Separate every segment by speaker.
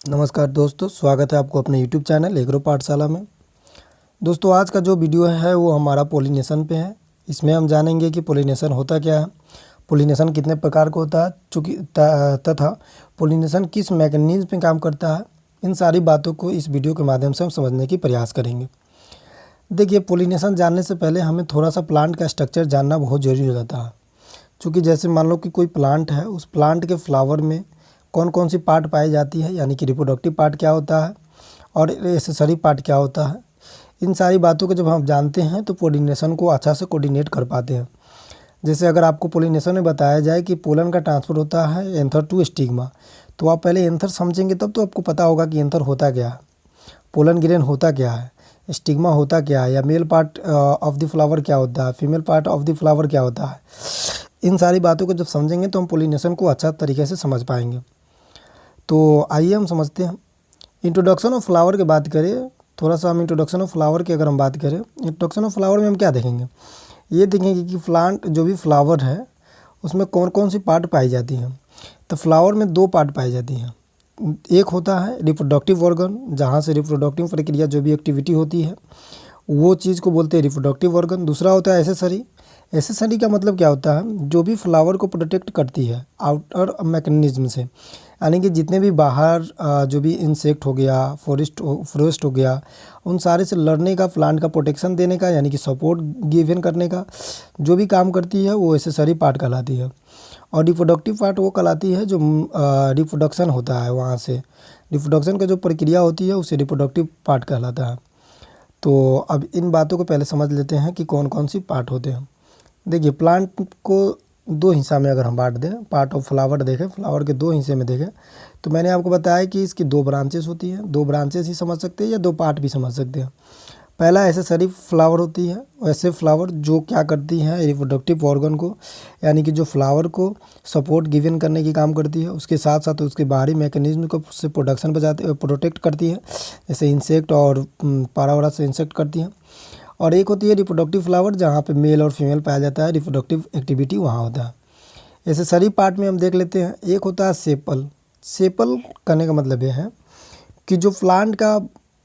Speaker 1: नमस्कार दोस्तों, स्वागत है आपको अपने यूट्यूब चैनल एग्रो पाठशाला में। दोस्तों, आज का जो वीडियो है वो हमारा पोलिनेशन पे है। इसमें हम जानेंगे कि पोलिनेशन होता क्या है, पोलिनेशन कितने प्रकार का होता है, तथा पोलिनेशन किस मैकेनिज्म पे काम करता है। इन सारी बातों को इस वीडियो के माध्यम से हम समझने की प्रयास करेंगे। देखिए, पोलिनेशन जानने से पहले हमें थोड़ा सा प्लांट का स्ट्रक्चर जानना बहुत ज़रूरी हो जाता है। चूँकि जैसे मान लो कि कोई प्लांट है, उस प्लांट के फ्लावर में कौन कौन सी पार्ट पाई जाती है, यानी कि रिप्रोडक्टिव पार्ट क्या होता है और एसेसरी पार्ट क्या होता है। इन सारी बातों को जब हम जानते हैं तो पोलिनेशन को अच्छा से कोऑर्डिनेट कर पाते हैं। जैसे अगर आपको पोलिनेशन में बताया जाए कि पोलन का ट्रांसफ़र होता है एंथर टू स्टिग्मा, तो आप पहले एंथर समझेंगे तब तो आपको पता होगा कि एंथर होता क्या है, पोलन ग्रेन होता क्या है, स्टिग्मा होता क्या है, या male part of the flower क्या होता है, female part of the flower क्या होता है। इन सारी बातों को जब समझेंगे तो हम पोलिनेशन को अच्छा तरीके से समझ पाएंगे। तो आइए हम समझते हैं। इंट्रोडक्शन ऑफ फ्लावर की बात करें, थोड़ा सा हम इंट्रोडक्शन ऑफ फ्लावर की अगर हम बात करें, इंट्रोडक्शन ऑफ फ्लावर में हम क्या देखेंगे, ये देखेंगे कि प्लांट जो भी फ्लावर है उसमें कौन कौन सी पार्ट पाई जाती हैं। तो फ्लावर में दो पार्ट पाई जाती हैं। एक होता है रिप्रोडक्टिव ऑर्गन, जहाँ से रिप्रोडक्टिव प्रक्रिया जो भी एक्टिविटी होती है वो चीज़ को बोलते हैं रिप्रोडक्टिव ऑर्गन। दूसरा होता है एसेसरी। एसेसरी का मतलब क्या होता है, जो भी फ्लावर को प्रोटेक्ट करती है आउटर मैकेनिज्म से, यानी कि जितने भी बाहर जो भी इंसेक्ट हो गया, फॉरेस्ट हो गया, उन सारे से लड़ने का, प्लांट का प्रोटेक्शन देने का, यानी कि सपोर्ट गिवन करने का जो भी काम करती है वो एसेसरी पार्ट कहलाती है। और रिप्रोडक्टिव पार्ट वो कहलाती है जो रिप्रोडक्शन होता है, वहाँ से रिप्रोडक्शन का जो प्रक्रिया होती है उसे रिप्रोडक्टिव पार्ट कहलाता है। तो अब इन बातों को पहले समझ लेते हैं कि कौन कौन सी पार्ट होते हैं। देखिए, प्लांट को दो हिस्सा में अगर हम बांट दें, पार्ट ऑफ फ्लावर देखें, फ्लावर के दो हिस्से में देखें, तो मैंने आपको बताया कि इसकी दो ब्रांचेस होती हैं। दो ब्रांचेस ही समझ सकते हैं या दो पार्ट भी समझ सकते हैं। पहला एसेसरी फ्लावर होती है, वैसे फ्लावर जो क्या करती हैं रिप्रोडक्टिव ऑर्गन को, यानी कि जो फ्लावर को सपोर्ट गिवन करने की काम करती है, उसके साथ साथ उसके बाहरी मैकेनिज्म को से प्रोडक्शन बचाते प्रोटेक्ट करती है, जैसे इंसेक्ट और पारा से इंसेक्ट करती हैं। और एक होती है रिप्रोडक्टिव फ्लावर, जहाँ पे मेल और फीमेल पाया जाता है, रिप्रोडक्टिव एक्टिविटी वहाँ होता है। एसेसरी पार्ट में हम देख लेते हैं। एक होता है सेपल। सेपल करने का मतलब ये है कि जो प्लांट का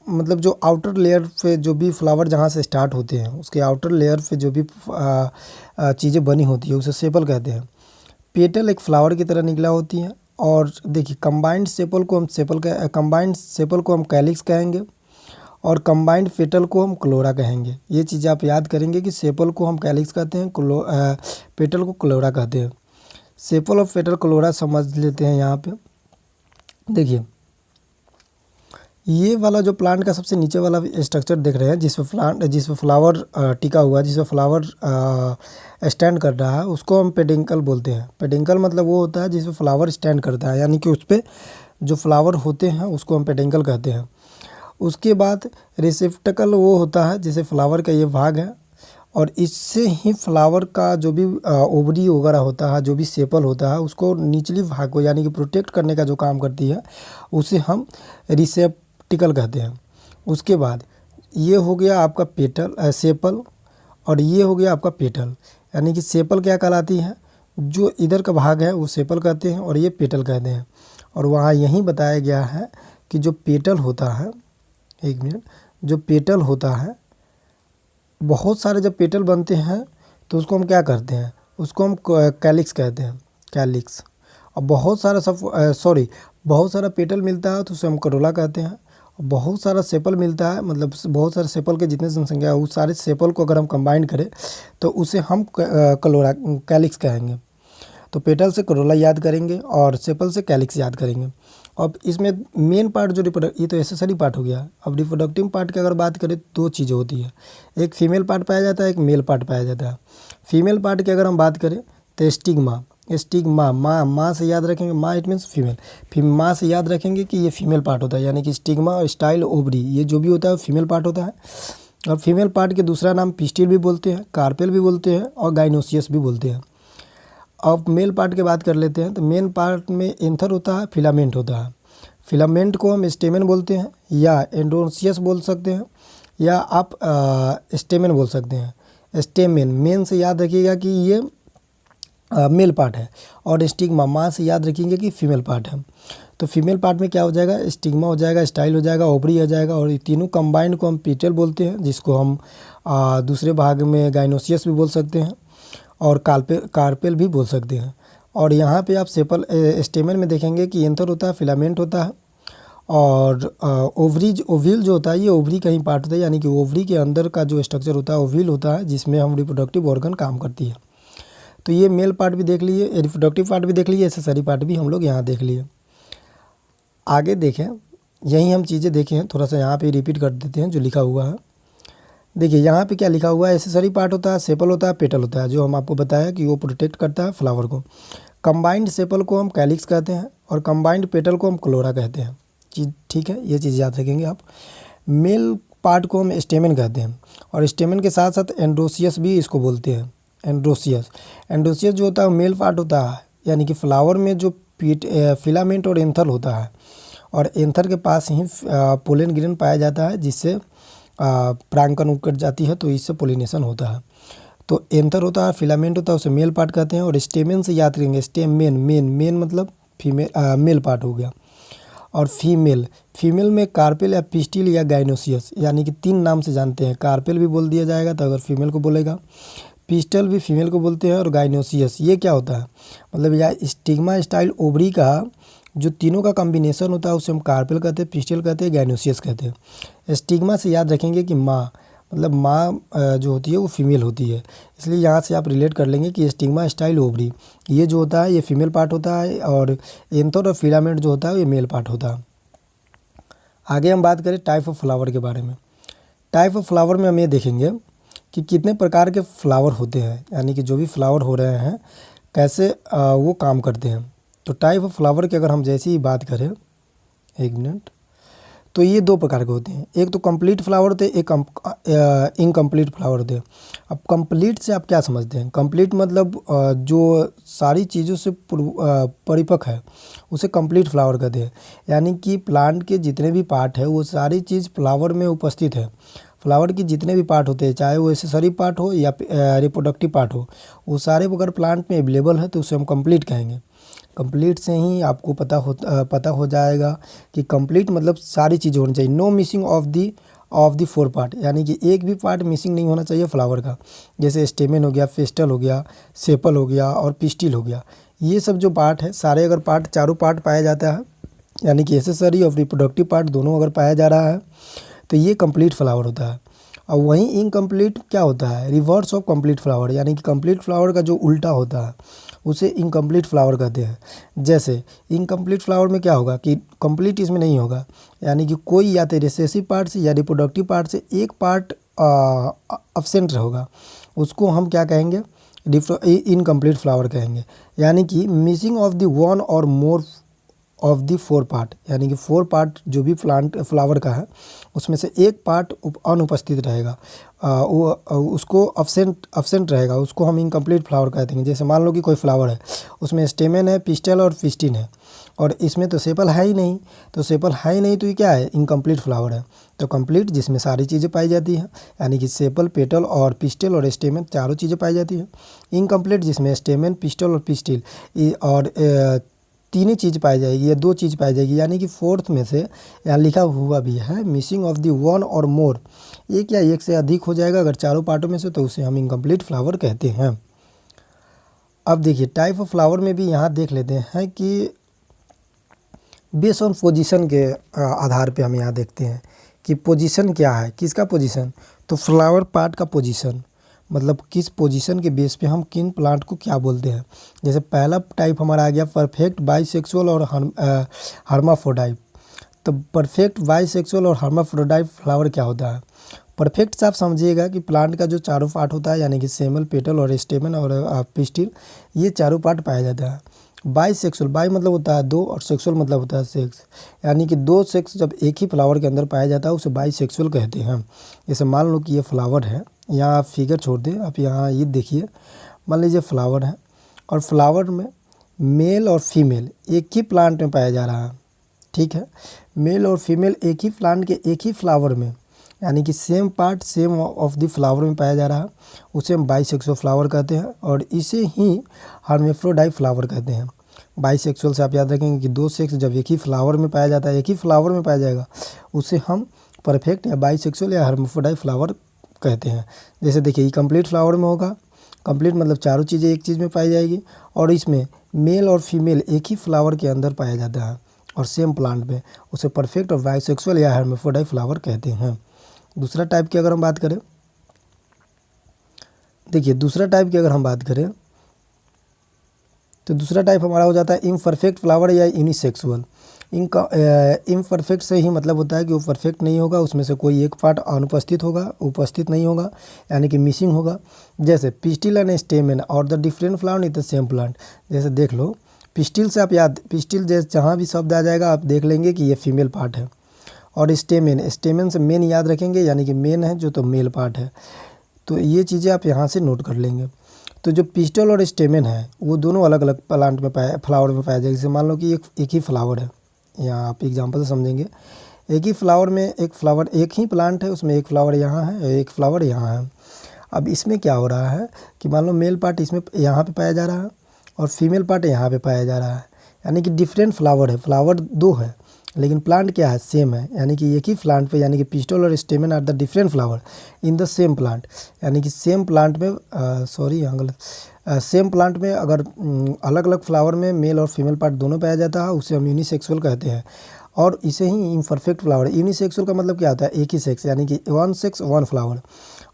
Speaker 1: मतलब जो आउटर लेयर पे जो भी फ्लावर जहाँ से स्टार्ट होते हैं उसके आउटर लेयर पे जो भी चीज़ें बनी होती है उसे सेपल कहते हैं। पेटल एक फ्लावर की तरह निकला होती हैं। और देखिए, कंबाइंड सेपल को हम कैलिक्स कहेंगे और कंबाइंड पेटल को हम क्लोरा कहेंगे। ये चीज़ आप याद करेंगे कि सेपल को हम कैलिक्स कहते हैं, पेटल को क्लोरा कहते हैं। सेपल और पेटल क्लोरा समझ लेते हैं। यहाँ पे देखिए, ये वाला जो प्लांट का सबसे नीचे वाला स्ट्रक्चर देख रहे हैं, जिसमें फ्लावर टिका हुआ है, जिसमें फ्लावर स्टैंड कर रहा है, उसको हम पेडिंकल बोलते हैं। पेडिंकल मतलब वो होता है जिसमें फ्लावर स्टैंड करता है, यानी कि उस पर जो फ्लावर होते हैं उसको हम पेडिंकल कहते हैं। उसके बाद रिसेप्टकल वो होता है जैसे फ्लावर का ये भाग है, और इससे ही फ्लावर का जो भी ओवरी वगैरह होता है, जो भी सेपल होता है, उसको निचली भाग को यानी कि प्रोटेक्ट करने का जो काम करती है उसे हम रिसेप्टिकल कहते हैं। उसके बाद ये हो गया आपका सेपल, और ये हो गया आपका पेटल। यानी कि सेपल क्या कहलाती है, जो इधर का भाग है वो सेपल कहते हैं और ये पेटल कहते हैं। और वहाँ यही बताया गया है कि जो पेटल होता है, एक मिनट, जो पेटल होता है, बहुत सारे जब पेटल बनते हैं तो उसको हम क्या करते हैं, उसको हम कैलिक्स कहते हैं, कैलिक्स। और बहुत सारा पेटल मिलता है तो उसे हम करोला कहते हैं। और बहुत सारा सेपल मिलता है, मतलब बहुत सारे सेपल के जितने जनसंख्या है उस सारे सेपल को अगर हम कंबाइन करें तो उसे हम कैलिक्स कहेंगे। तो पेटल से करोला याद करेंगे और सेपल से कैलिक्स याद करेंगे। अब इसमें मेन पार्ट जो ये तो एसेसरी पार्ट हो गया। अब रिप्रोडक्टिव पार्ट की अगर बात करें, दो चीज़ें होती है, एक फीमेल पार्ट पाया जाता है, एक मेल पार्ट पाया जाता है। फीमेल पार्ट की अगर हम बात करें तो स्टिग्मा माँ से याद रखेंगे, माँ इट मीन्स फीमेल, माँ से याद रखेंगे कि ये फीमेल पार्ट होता है, यानी कि स्टिग्मा और स्टाइल ओवरी ये जो भी होता है फीमेल पार्ट होता है। और फीमेल पार्ट के दूसरा नाम पिस्टिल भी बोलते हैं, कार्पेल भी बोलते हैं और गाइनोसियस भी बोलते हैं। अब मेल पार्ट की बात कर लेते हैं। तो मेन पार्ट में एंथर होता है, फिलामेंट होता है। फिलामेंट को हम स्टेमेन बोलते हैं या एंड्रोसियस बोल सकते हैं, या आप स्टेमेन बोल सकते हैं। स्टेमेन मेन से याद रखिएगा कि ये मेल पार्ट है, और स्टिग्मा माँ से याद रखेंगे कि फीमेल पार्ट है। तो फीमेल पार्ट में क्या हो जाएगा, स्टिग्मा हो जाएगा, स्टाइल हो जाएगा, ओवरी हो जाएगा, और ये तीनों कंबाइंड को हम पीटल बोलते हैं, जिसको हम दूसरे भाग में गाइनोसियस भी बोल सकते हैं और कार्पेल भी बोल सकते हैं। और यहाँ पे आप सेपल स्टेमन में देखेंगे कि एंथर होता है, फिलामेंट होता है, और ओव्यूल जो होता है ये ओवरी का ही पार्ट होता है, यानी कि ओवरी के अंदर का जो स्ट्रक्चर होता है ओव्यूल होता है, जिसमें हम रिप्रोडक्टिव ऑर्गन काम करती है। तो ये मेल पार्ट भी देख लिए, रिप्रोडक्टिव पार्ट भी देख लिए, एक्सेसरी पार्ट भी हम लोग यहाँ देख लिए। आगे देखें, यही हम चीज़ें देखें हैं, थोड़ा सा यहाँ पे रिपीट कर देते हैं जो लिखा हुआ है। देखिए यहाँ पे क्या लिखा हुआ है, एक्सेसरी पार्ट होता है, सेपल होता है, पेटल होता है, जो हम आपको बताया कि वो प्रोटेक्ट करता है फ्लावर को। कंबाइंड सेपल को हम कैलिक्स कहते हैं और कंबाइंड पेटल को हम क्लोरा कहते हैं। चीज़ ठीक है, ये चीज़ याद रखेंगे आप। मेल पार्ट को हम स्टेमेन कहते हैं और स्टेमेन के साथ साथ एंड्रोसियस भी इसको बोलते हैं। एंड्रोसियस जो होता है मेल पार्ट होता है, यानी कि फ्लावर में जो फिलामेंट और एंथर होता है, और एंथर के पास ही पोलन ग्रेन पाया जाता है, जिससे परागकण उकट जाती है, तो इससे पोलिनेशन होता है। तो एंथर होता है, फिलामेंट होता है, उसे मेल पार्ट कहते हैं। और स्टेमेन से याद करेंगे, मेन मतलब मेल पार्ट हो गया। और फीमेल में कार्पेल या पिस्टिल या गाइनोसियस, यानी कि 3 नाम से जानते हैं। कार्पेल भी बोल दिया जाएगा तो अगर फीमेल को बोलेगा, पिस्टल भी फीमेल को बोलते हैं, और गाइनोसियस ये क्या होता है, मतलब या स्टिग्मा स्टाइल ओवरी का जो तीनों का कॉम्बिनेशन होता है उसे हम कार्पेल कहते हैं, पिस्टल कहते हैं, गाइनोसियस कहते हैं। स्टिग्मा से याद रखेंगे कि माँ, मतलब माँ जो होती है वो फीमेल होती है, इसलिए यहाँ से आप रिलेट कर लेंगे कि स्टिग्मा स्टाइल ओवरी ये जो होता है ये फीमेल पार्ट होता है, और एंथर और फिलामेंट जो होता है ये मेल पार्ट होता है। आगे हम बात करें टाइप ऑफ फ्लावर के बारे में। टाइप ऑफ फ्लावर में हम ये देखेंगे कि कितने प्रकार के फ्लावर होते हैं, यानी कि जो भी फ्लावर हो रहे हैं कैसे वो काम करते हैं। तो टाइप ऑफ फ्लावर की अगर हम जैसे ही बात करें, एक मिनट, तो ये 2 प्रकार के होते हैं। एक तो कंप्लीट फ्लावर होते हैं, एक इनकम्प्लीट फ्लावर होते हैं। अब कंप्लीट से आप क्या समझते हैं, कंप्लीट मतलब जो सारी चीज़ों से परिपक्व है उसे कंप्लीट फ्लावर कहते हैं, यानी कि प्लांट के जितने भी पार्ट है वो सारी चीज़ फ्लावर में उपस्थित है। फ्लावर के जितने भी पार्ट होते हैं, चाहे वो एक्सेसरी पार्ट हो या रिप्रोडक्टिव पार्ट हो, वो सारे अगर प्लांट में अवेलेबल है तो उसे हम कंप्लीट कहेंगे। कंप्लीट से ही आपको पता हो जाएगा कि कंप्लीट मतलब सारी चीज़ें होनी चाहिए, no missing of the 4 part, यानी कि एक भी पार्ट मिसिंग नहीं होना चाहिए फ्लावर का। जैसे स्टेमेन हो गया, पेस्टल हो गया, सेपल हो गया और पिस्टिल हो गया, ये सब जो पार्ट है सारे अगर पार्ट चारों पार्ट पाया जाता है, यानी कि एक्सेसरी और रिप्रोडक्टिव पार्ट दोनों अगर पाया जा रहा है तो ये कंप्लीट फ्लावर होता है। और वहीं इनकम्प्लीट क्या होता है, रिवर्स ऑफ कंप्लीट फ्लावर, यानी कि कंप्लीट फ्लावर का जो उल्टा होता है उसे इनकम्प्लीट फ्लावर कहते हैं। जैसे इनकम्प्लीट फ्लावर में क्या होगा कि कंप्लीट इसमें नहीं होगा, यानी कि कोई या तो रिसेसिव पार्ट से या रिप्रोडक्टिव पार्ट से एक पार्ट अब्सेंट होगा, उसको हम क्या कहेंगे, इनकम्प्लीट फ्लावर कहेंगे। यानी कि मिसिंग ऑफ द 1 और मोर ऑफ दी 4 पार्ट, यानी कि 4 पार्ट जो भी फ्लावर का है उसमें से एक पार्ट अनुपस्थित रहेगा, वो उसको अब्सेंट रहेगा, उसको हम इनकम्प्लीट फ्लावर कहते हैं। जैसे मान लो कि कोई फ्लावर है, उसमें स्टेमेन है, पिस्टल और पिस्टिन है, और इसमें तो सेपल है ही नहीं, तो ये क्या है, इनकम्प्लीट फ्लावर है। तो कंप्लीट जिसमें सारी चीज़ें पाई जाती हैं, यानी कि सेपल, पेटल और पिस्टल और स्टेमेन चारों चीज़ें पाई जाती हैं। इनकम्प्लीट जिसमें स्टेमेन, पिस्टल और पिस्टिल और 3 ही चीज़ पाई जाएगी या 2 चीज़ पाई जाएगी, यानी कि 4th में से यहाँ लिखा हुआ भी है मिसिंग ऑफ दी 1 और मोर, एक या एक से अधिक हो जाएगा अगर चारों पार्टों में से, तो उसे हम इनकम्प्लीट फ्लावर कहते हैं। अब देखिए टाइप ऑफ फ्लावर में भी यहाँ देख लेते हैं कि बेस ऑन पोजीशन के आधार पे हम यहाँ देखते हैं कि पोजीशन क्या है, किसका पोजीशन, तो फ्लावर पार्ट का पोजीशन, मतलब किस पोजीशन के बेस पे हम किन प्लांट को क्या बोलते हैं। जैसे पहला टाइप हमारा आ गया परफेक्ट बाइसेक्सुअल और हर्माफ्रोडाइट। तो परफेक्ट बाइसेक्सुअल और हर्माफ्रोडाइट फ्लावर क्या होता है, परफेक्ट से आप समझिएगा कि प्लांट का जो चारों पार्ट होता है, यानी कि सेमल, पेटल और स्टेमन और पिस्टिल, ये चारों पार्ट पाया जाता है। बाइसेक्सुअल, बाई मतलब होता है 2 और सेक्सुअल मतलब होता है सेक्स, यानी कि 2 सेक्स जब एक ही फ्लावर के अंदर पाया जाता है उसे बाइसेक्सुअल कहते हैं। जैसे मान लो कि ये फ्लावर है, यहाँ आप फिगर छोड़ दें, आप यहाँ ये देखिए, मान लीजिए फ्लावर है और फ्लावर में मेल और फीमेल एक ही प्लांट में पाया जा रहा है, ठीक है, मेल और फीमेल एक ही प्लांट के एक ही फ्लावर में, यानी कि same part same of the flower में पाया जा रहा है, उसे हम बाइसेक्सुअल फ्लावर कहते हैं, और इसे ही हर्मेफ्रोडाइट फ्लावर कहते हैं। बाइसेक्सुअल से आप याद रखेंगे कि दो सेक्स जब एक ही फ्लावर में पाया जाता है, एक ही फ्लावर में पाया जाएगा, उसे हम परफेक्ट या बाइसेक्सुअल या हर्माफ्रोडाइट फ्लावर कहते हैं। जैसे देखिए, ये कंप्लीट फ्लावर में होगा, कंप्लीट मतलब चारों चीज़ें एक चीज़ में पाई जाएगी, और इसमें मेल और फीमेल एक ही फ्लावर के अंदर पाया जाता है और सेम प्लांट में, उसे परफेक्ट और बाइसेक्सुअल या हर्माफ्रोडाइट फ्लावर कहते हैं। दूसरा टाइप की अगर हम बात करें, देखिए दूसरा टाइप की अगर हम बात करें तो दूसरा टाइप हमारा हो जाता है इम्परफेक्ट फ्लावर या यूनिसेक्सुअल। इनका इम्परफेक्ट से ही मतलब होता है कि वो परफेक्ट नहीं होगा, उसमें से कोई एक पार्ट अनुपस्थित होगा, उपस्थित नहीं होगा, यानी कि मिसिंग होगा। जैसे पिस्टिल एंड स्टेमेन और the different flower in the same plant. जैसे देख लो, पिस्टिल से आप याद, पिस्टिल जैसे जहाँ भी शब्द आ जाएगा आप देख लेंगे कि ये फीमेल पार्ट है, और स्टेमेन, स्टेमेन से मेन याद रखेंगे, यानी कि मेन है जो तो मेल पार्ट है। तो ये चीज़ें आप यहाँ से नोट कर लेंगे। तो जो पिस्टल और स्टेमेन है वो दोनों अलग अलग प्लांट में फ्लावर में पाया जाएगा। जैसे मान लो कि एक ही फ्लावर है, यहाँ आप एग्जांपल से समझेंगे, एक ही फ्लावर में एक ही प्लांट है, उसमें एक फ्लावर यहाँ है और एक फ्लावर यहाँ है। अब इसमें क्या हो रहा है कि मान लो मेल पार्ट इसमें यहाँ पे पाया जा रहा है और फीमेल पार्ट यहाँ पे पाया जा रहा है, यानी कि डिफरेंट फ्लावर है, फ्लावर दो है लेकिन प्लांट क्या है, सेम है। यानी कि एक ही प्लांट पे, यानी कि पिस्टल और stamen are the different flower in the same plant, यानी कि सेम प्लांट में सेम प्लांट में अगर अलग अलग फ्लावर में मेल और फीमेल पार्ट दोनों पाया जाता है, उसे हम यूनिसेक्सुअल कहते हैं। और इसे ही इम्परफेक्ट फ्लावर, यूनिसेक्सुअल का मतलब क्या होता है, एक ही सेक्स, यानी कि वन सेक्स वन फ्लावर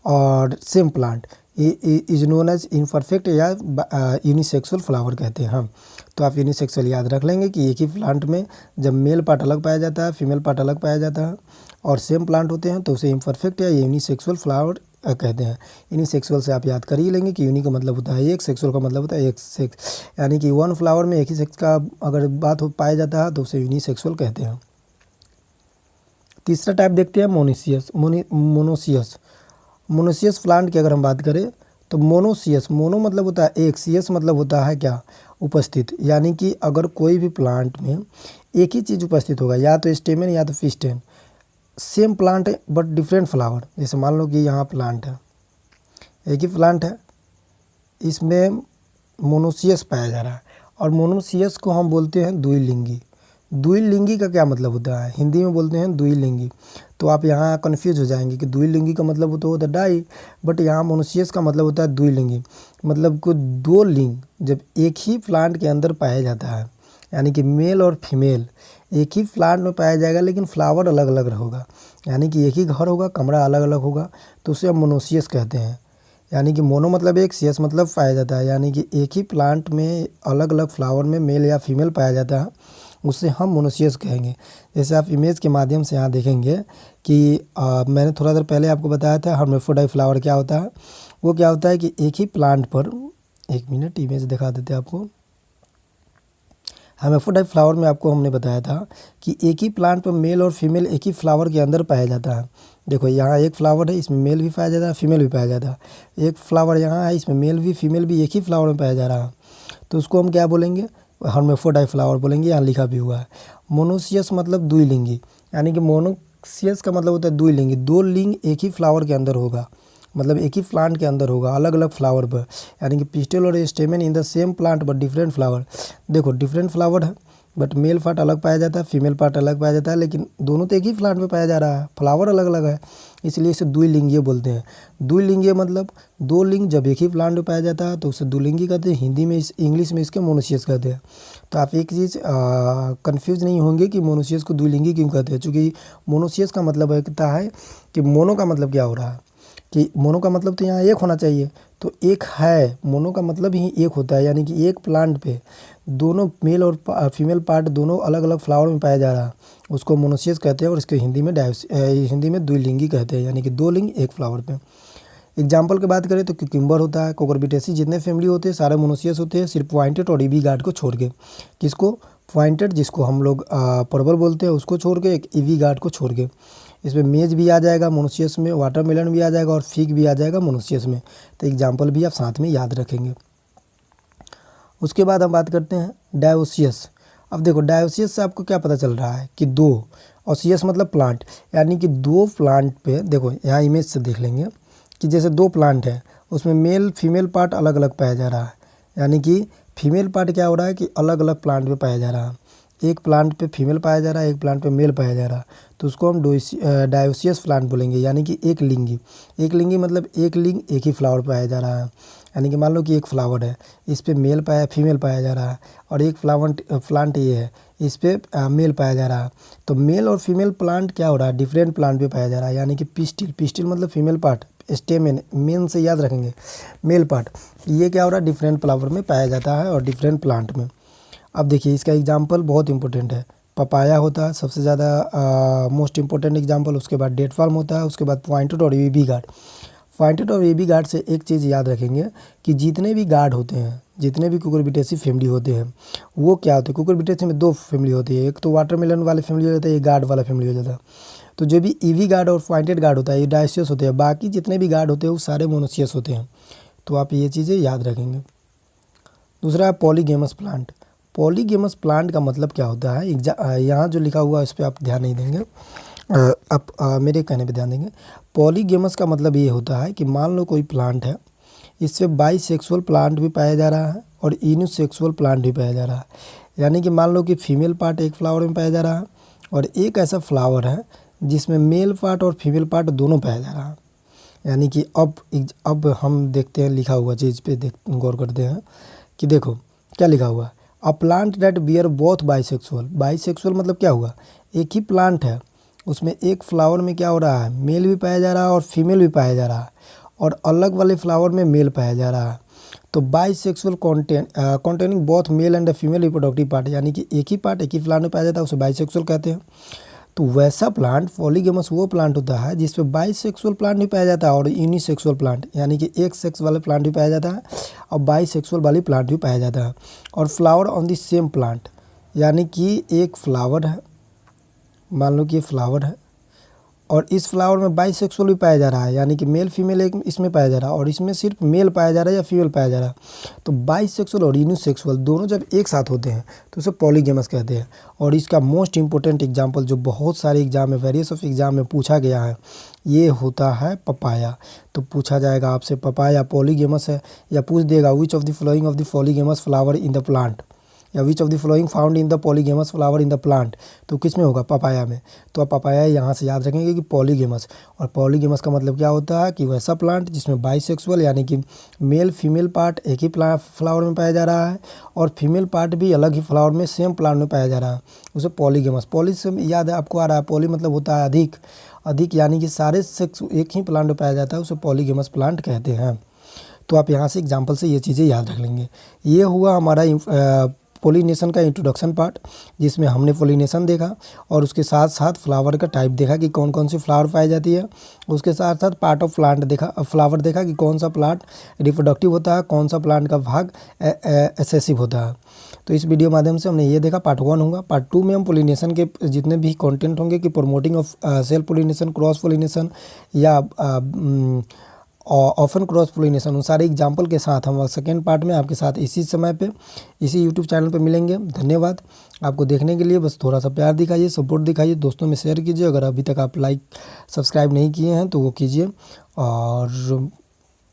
Speaker 1: और same plant is known as imperfect या यूनिसेक्सुअल फ्लावर कहते हैं हम। तो आप यूनिसेक्सुअल याद रख लेंगे कि एक ही प्लांट में जब मेल पार्ट अलग पाया जाता है, फीमेल पार्ट अलग पाया जाता है और सेम प्लांट होते हैं, तो उसे इम्परफेक्ट या यूनिसेक्सुअल फ्लावर कहते हैं। यूनिसेक्सुअल से आप याद कर ही लेंगे कि यूनि का मतलब होता है एक, सेक्सुअल का मतलब होता है एक सेक्स, यानी कि वन फ्लावर में एक ही सेक्स का अगर बात हो पाया जाता है तो उसे यूनिसेक्सुअल कहते हैं। तीसरा टाइप देखते हैं मोनोसियस। मोनोसियस प्लांट की अगर हम बात करें तो मोनोसियस, मोनो मतलब होता है एक, सियस मतलब होता है क्या, उपस्थित। यानी कि अगर कोई भी प्लांट में एक ही चीज़ उपस्थित होगा, या तो स्टेमेन या तो पिस्टन, सेम प्लांट है बट डिफरेंट फ्लावर। जैसे मान लो कि यहाँ प्लांट है, एक ही प्लांट है, इसमें मोनोसियस पाया जा रहा है और मोनोसियस को हम बोलते हैं द्विलिंगी। द्विलिंगी का क्या मतलब होता है, हिंदी में बोलते हैं द्विलिंगी। तो आप यहाँ कंफ्यूज हो जाएंगे कि द्विलिंगी का मतलब तो होता है डाई, बट यहाँ मोनोसियस का मतलब होता है द्विलिंगी, मतलब को दो लिंग जब एक ही प्लांट के अंदर पाया जाता है, यानी कि मेल और फीमेल एक ही प्लांट में पाया जाएगा लेकिन फ्लावर अलग अलग होगा, यानी कि एक ही घर होगा, कमरा अलग अलग होगा, तो उसे हम मोनोसियस कहते हैं। यानी कि मोनो मतलब एक, सियस मतलब पाया जाता है, यानी कि एक ही प्लांट में अलग अलग फ्लावर में मेल या फीमेल पाया जाता है, उससे हम मोनोसियस कहेंगे। जैसे आप इमेज के माध्यम से यहाँ देखेंगे कि मैंने थोड़ा देर पहले आपको बताया था हर्माफ्रोडाइट फ्लावर क्या होता है। वो क्या होता है कि एक ही प्लांट पर, एक मिनट इमेज दिखा देते हैं आपको। हर्माफ्रोडाइट फ्लावर में आपको हमने बताया था कि एक ही प्लांट पर मेल और फीमेल एक ही फ्लावर के अंदर पाया जाता है। देखो यहाँ एक फ्लावर है, इसमें मेल भी पाया जाता है, फीमेल भी पाया जाता है। एक फ्लावर यहाँ है, इसमें मेल भी फीमेल भी एक ही फ्लावर में पाया जा रहा है, तो उसको हम क्या बोलेंगे, हर्माफ्रोडाइट फ्लावर बोलेंगे। यहाँ लिखा भी हुआ है। मोनोसियस मतलब द्विलिंगी, यानी कि मोनोसियस का मतलब होता है द्विलिंगी, दो लिंग एक ही फ्लावर के अंदर होगा, मतलब एक ही प्लांट के अंदर होगा अलग अलग फ्लावर पर, यानी कि पिस्टल और stamen in the same plant but different flower. देखो डिफरेंट फ्लावर है बट मेल पार्ट अलग पाया जाता है, फीमेल पार्ट अलग पाया जाता है, लेकिन दोनों तो एक ही प्लांट में पाया जा रहा है, फ्लावर अलग अलग है, इसलिए इसे द्विलिंगीय बोलते हैं। द्विलिंगीय मतलब दो लिंग जब एक ही प्लांट में पाया जाता है तो उसे द्विलिंगी कहते हैं। हिंदी में इंग्लिश में इसके मोनोसियस कहते हैं। तो आप एक चीज़ कन्फ्यूज नहीं होंगे कि मोनोसियस को द्विलिंगी क्यों कहते हैं, चूँकि मोनोसियस का मतलब होता है कि मोनो का मतलब क्या हो रहा है कि मोनो का मतलब तो यहाँ एक होना चाहिए, तो एक है, मोनो का मतलब ही एक होता है, यानी कि एक प्लांट पे दोनों मेल और फीमेल पार्ट दोनों अलग अलग फ्लावर में पाया जा रहा है, उसको मोनोसियस कहते हैं। और इसके हिंदी में द्विलिंगी कहते हैं, यानी कि दो लिंग एक फ्लावर पे। एग्जाम्पल की बात करें तो क्यूकम्बर होता है, कोकुरबिटेसी, जितने फैमिली होते हैं सारे मोनोसियस होते हैं, सिर्फ पॉइंटेड और ईवी गार्ड को छोड़ के। किसको, पॉइंटेड जिसको हम लोग परवल बोलते हैं उसको छोड़ के, एक ईवी गार्ड को छोड़ के। इसमें मेज भी आ जाएगा मोनोसियस में, वाटरमेलन भी आ जाएगा और फिग भी आ जाएगा मोनोसियस में। तो एग्जाम्पल भी आप साथ में याद रखेंगे। उसके बाद हम बात करते हैं डायोसियस। अब देखो डायोसियस से आपको क्या पता चल रहा है कि दो, और सियस मतलब प्लांट, यानी कि दो प्लांट पे, देखो यहाँ इमेज से देख लेंगे कि जैसे दो प्लांट है उसमें मेल फीमेल पार्ट अलग अलग पाया जा रहा है, यानी कि फीमेल पार्ट क्या हो रहा है कि अलग अलग प्लांट पे पाया जा रहा है, एक प्लांट पे फीमेल पाया जा रहा है, एक प्लांट पे मेल पाया जा रहा है, तो उसको हम डायोसियस प्लांट बोलेंगे, यानी कि एक लिंगी। एक लिंगी मतलब एक लिंग एक ही फ्लावर पाया जा रहा है, यानी कि मान लो कि एक फ्लावर है, इस पे फीमेल पाया जा रहा है, और एक प्लांट ये है, इस पे मेल पाया जा रहा है। तो मेल और फीमेल प्लांट क्या हो रहा है, डिफरेंट प्लांट पे पाया जा रहा है, यानी कि पिस्टिल मतलब फीमेल पार्ट, स्टेमेन मेन से याद रखेंगे, मेल पार्ट, ये क्या हो रहा है, डिफरेंट फ्लावर में पाया जाता है और डिफरेंट प्लांट में। अब देखिए इसका एग्जाम्पल बहुत इंपॉर्टेंट है, पपाया होता है सबसे ज़्यादा मोस्ट इंपॉर्टेंट एग्जाम्पल, उसके बाद डेट फार्म होता है, उसके बाद पॉइंटेड और वीबी गार्ड। पॉइंटेड और वीबी गार्ड से एक चीज़ याद रखेंगे कि जितने भी गार्ड होते हैं, जितने भी कुकुरबिटेसी फैमिली होते हैं, वो क्या होते हैं, कुकुरबिटेसी में दो फैमिली होती है, एक तो वाटरमेलन वाली फैमिली हो जाता है, एक गार्ड वाला फैमिली हो जाता है। तो जो भी ईवी गार्ड और पॉइंटेड गार्ड होता है ये डायसियस होते हैं, बाकी जितने भी गार्ड होते हैं वो सारे मोनोसियस होते हैं। तो आप ये चीज़ें याद रखेंगे। दूसरा है पॉलीगेमस प्लांट। पॉलीगेमस प्लांट का मतलब क्या होता है, यहाँ जो लिखा हुआ है इस पर आप ध्यान नहीं देंगे, आप मेरे कहने पे ध्यान देंगे। पॉलीगेमस का मतलब ये होता है कि मान लो कोई प्लांट है, इससे बाइसेक्सुअल प्लांट भी पाया जा रहा है और यूनिसेक्सुअल प्लांट भी पाया जा रहा है, यानी कि मान लो कि फीमेल पार्ट एक फ्लावर में पाया जा रहा है और एक ऐसा फ्लावर है जिसमें मेल पार्ट और फीमेल पार्ट दोनों पाया जा रहा है। यानी कि अब हम देखते हैं लिखा हुआ चीज़ पे गौर करते हैं कि देखो क्या लिखा हुआ है, a plant that bear both bisexual. Bisexual मतलब क्या हुआ, एक ही प्लांट है, उसमें एक फ्लावर में क्या हो रहा है, मेल भी पाया जा रहा है और फीमेल भी पाया जा रहा है, और अलग वाले फ्लावर में मेल पाया जा रहा है। तो bisexual containing both male and female reproductive part, यानी कि एक ही पार्ट एक ही प्लांट में पाया जाता है, उसे बाइसेक्सुअल कहते हैं। तो वैसा प्लांट पॉलीगेमस वो प्लांट होता है जिसमें बाइसेक्सुअल प्लांट भी पाया जाता है और यूनिसेक्सुअल प्लांट, यानी कि एक सेक्स वाले प्लांट भी पाया जाता है और बाइसेक्सुअल वाली प्लांट भी पाया जाता है। और flower on the same plant, यानी कि एक फ्लावर है, मान लो कि ये फ्लावर है और इस फ्लावर में बाइसेक्सुअल भी पाया जा रहा है, यानी कि मेल फीमेल एक इसमें पाया जा रहा है और इसमें सिर्फ मेल पाया जा रहा है या फीमेल पाया जा रहा है। तो बाइसेक्सुअल और यूनिसेक्सुअल दोनों जब एक साथ होते हैं तो उसे पॉलीगेमस कहते हैं। और इसका मोस्ट इंपॉर्टेंट एग्जाम्पल जो बहुत सारे एग्जाम में, वेरियस ऑफ एग्जाम में पूछा गया है, ये होता है पपाया। तो पूछा जाएगा आपसे पपाया पॉलीगेमस है, या पूछ देगा which of the following of the polygamous flower in the plant, या which of the following found in the polygamous flower in the plant, तो किस में होगा, पपाया में। तो आप पपाया यहाँ से याद रखेंगे कि पॉलीगेमस, और पॉलीगेमस का मतलब क्या होता है कि वैसा प्लांट जिसमें बाइसेक्सुअल यानी कि मेल फीमेल पार्ट एक ही फ्लावर में पाया जा रहा है और फीमेल पार्ट भी अलग ही फ्लावर में सेम प्लांट में पाया जा रहा है, उसे पॉलीगेमस। पॉली से याद है आपको आ रहा है, पॉली मतलब होता है अधिक, अधिक यानी कि सारे सेक्स एक ही प्लांट में पाया जाता है, उसे पॉलीगेमस प्लांट कहते हैं। तो आप यहाँ से एग्जाम्पल से ये चीज़ें याद रख लेंगे। ये हुआ हमारा पोलिनेशन का इंट्रोडक्शन पार्ट, जिसमें हमने पोलिनेशन देखा और उसके साथ साथ फ्लावर का टाइप देखा कि कौन कौन सी फ्लावर पाई जाती है, उसके साथ साथ पार्ट ऑफ प्लांट देखा, फ्लावर देखा कि कौन सा प्लांट रिप्रोडक्टिव होता है, कौन सा प्लांट का भाग एसेसिव होता है। तो इस वीडियो माध्यम से हमने ये देखा, पार्ट 1 होगा। पार्ट 2 में हम पोलिनेशन के जितने भी कंटेंट होंगे कि promoting of self pollination, cross pollination या ऑफन क्रॉस पोलिनेशन, उन सारे एग्जाम्पल के साथ हम सेकेंड पार्ट में आपके साथ इसी समय पे इसी यूट्यूब चैनल पे मिलेंगे। धन्यवाद आपको देखने के लिए। बस थोड़ा सा प्यार दिखाइए, सपोर्ट दिखाइए, दोस्तों में शेयर कीजिए। अगर अभी तक आप लाइक सब्सक्राइब नहीं किए हैं तो वो कीजिए। और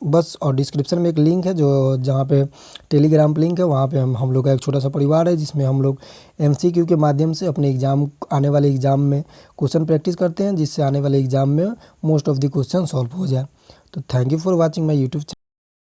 Speaker 1: बस, और डिस्क्रिप्शन में एक लिंक है जो जहाँ पे टेलीग्राम लिंक है, वहाँ पे हम लोग का एक छोटा सा परिवार है जिसमें हम लोग MCQ के माध्यम से अपने एग्ज़ाम, आने वाले एग्ज़ाम में क्वेश्चन प्रैक्टिस करते हैं, जिससे आने वाले एग्ज़ाम में most of the question solve हो जाए। तो thank you for watching my YouTube channel.